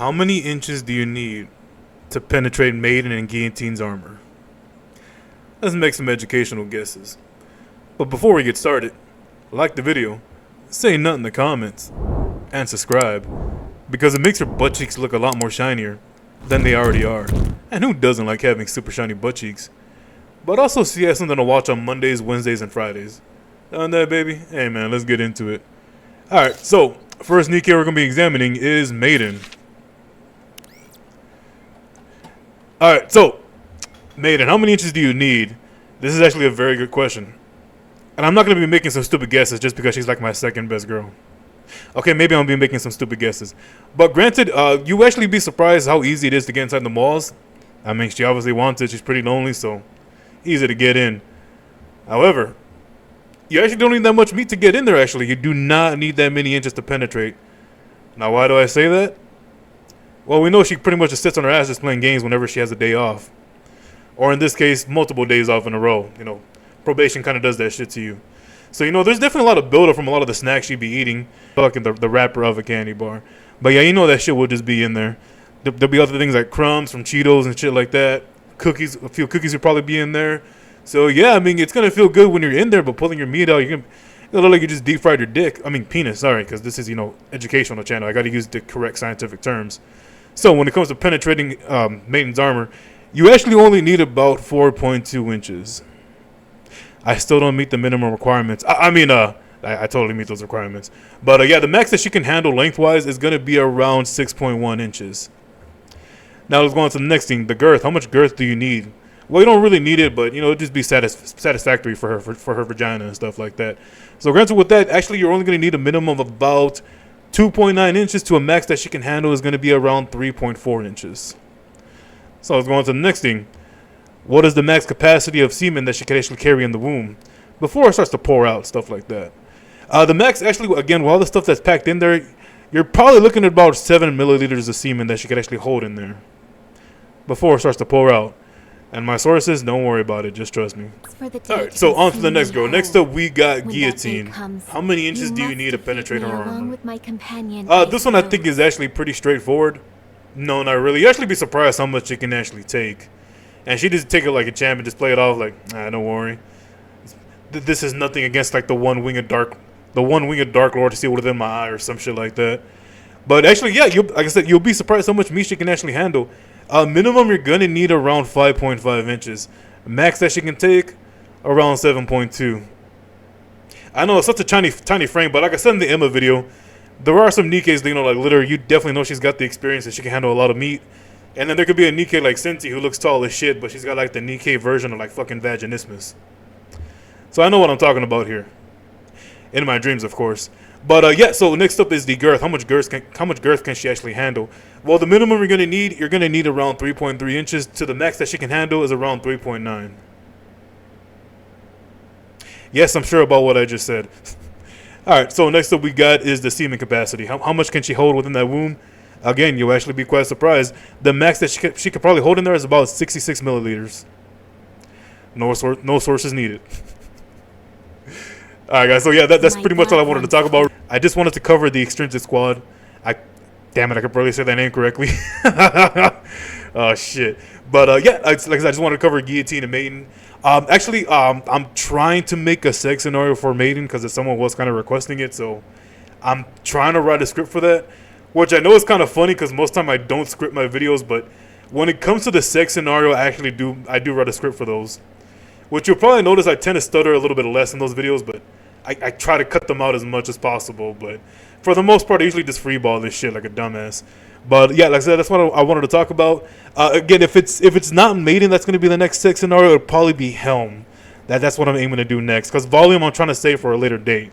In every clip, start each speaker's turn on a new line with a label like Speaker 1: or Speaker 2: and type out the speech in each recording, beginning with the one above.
Speaker 1: How many inches do you need to penetrate Maiden and Guillotines armor? Let's make some educational guesses. But before we get started, like the video, say nothing in the comments, and subscribe, because it makes your butt cheeks look a lot more shinier than they already are. And who doesn't like having super shiny butt cheeks? But also see you have something to watch on Mondays, Wednesdays, and Fridays. Done that, baby? Hey man, let's get into it. Alright, so first Nikkei we're going to be examining is Maiden. Alright, so Maiden, how many inches do you need? This is actually a very good question. And I'm not going to be making some stupid guesses just because she's like my second best girl. Okay, maybe I'll be making some stupid guesses. But granted, you actually be surprised how easy it is to get inside the malls. I mean, she obviously wants it. She's pretty lonely, so easy to get in. However, you actually don't need that much meat to get in there, actually. You do not need that many inches to penetrate. Now, why do I say that? Well, we know she pretty much just sits on her ass just playing games whenever she has a day off. Or in this case, multiple days off in a row. You know, probation kind of does that shit to you. So, you know, there's definitely a lot of buildup from a lot of the snacks she'd be eating. Fucking the wrapper of a candy bar. But yeah, you know that shit will just be in there. There'll be other things like crumbs from Cheetos and shit like that. Cookies, a few cookies will probably be in there. So yeah, I mean, it's going to feel good when you're in there, but pulling your meat out, it'll look like you just deep fried your dick. I mean, penis, sorry, because this is, you know, educational channel. I got to use the correct scientific terms. So when it comes to penetrating Maiden's armor, you actually only need about 4.2 inches. I still don't meet the minimum requirements. I totally meet those requirements. But yeah, the max that she can handle lengthwise is going to be around 6.1 inches. Now let's go on to the next thing, the girth. How much girth do you need? Well, you don't really need it, but, you know, it'd just be satisfactory for her, for her vagina and stuff like that. So granted with that, actually you're only going to need a minimum of about 2.9 inches to a max that she can handle is going to be around 3.4 inches. So let's go on to the next thing. What is the max capacity of semen that she can actually carry in the womb before it starts to pour out, stuff like that? The max, actually, again, with all the stuff that's packed in there, you're probably looking at about 7 milliliters of semen that she could actually hold in there before it starts to pour out. And my sources, don't worry about it, just trust me. Alright, so on to the next girl. Next up, we got Guillotine. How many inches do you need to penetrate her armor? This one I think is actually pretty straightforward. No, not really. You actually be surprised how much it can actually take. And she just take it like a champ and just play it off like, nah, don't worry. This is nothing against like the one winged dark lord to see within my eye or some shit like that. But actually, yeah, like I said, you'll be surprised how much meat she can actually handle. Minimum, you're gonna need around 5.5 inches. Max that she can take, around 7.2. I know it's such a tiny frame, but like I said in the Emma video, there are some Nikkeis that, you know, like literally, you definitely know she's got the experience and she can handle a lot of meat. And then there could be a Nikkei like Cinti who looks tall as shit, but she's got like the Nikkei version of like fucking vaginismus. So I know what I'm talking about here. In my dreams, of course. But yeah, so next up is the girth. How much girth can she actually handle? Well, the minimum you're gonna need around 3.3 inches. To the max that she can handle is around 3.9. Yes, I'm sure about what I just said. Alright, so next up we got is the semen capacity. How much can she hold within that womb? Again, you'll actually be quite surprised. The max that she could probably hold in there is about 66 milliliters. No sources needed. Alright guys, so yeah, that's pretty much all I wanted to talk about. I just wanted to cover the extrinsic squad. Damn it, I could barely say that name correctly. Oh shit. But yeah, like I said, I just wanted to cover Guillotine and Maiden. Actually, I'm trying to make a sex scenario for Maiden because someone was kind of requesting it, so I'm trying to write a script for that. Which I know is kind of funny because most of the time I don't script my videos, but when it comes to the sex scenario, I do write a script for those. Which you'll probably notice I tend to stutter a little bit less in those videos, but I try to cut them out as much as possible. But for the most part, I usually just freeball this shit like a dumbass. But yeah, like I said, that's what I wanted to talk about. Again, if it's not Maiden, that's going to be the next sex scenario. It'll probably be Helm. That's what I'm aiming to do next. Because Volume I'm trying to save for a later date.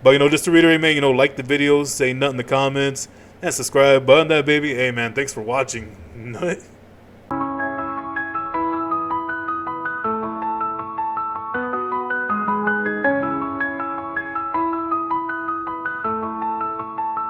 Speaker 1: But, you know, just to reiterate, man, you know, like the videos, say nothing in the comments, and subscribe. Button that, baby. Hey, man, thanks for watching.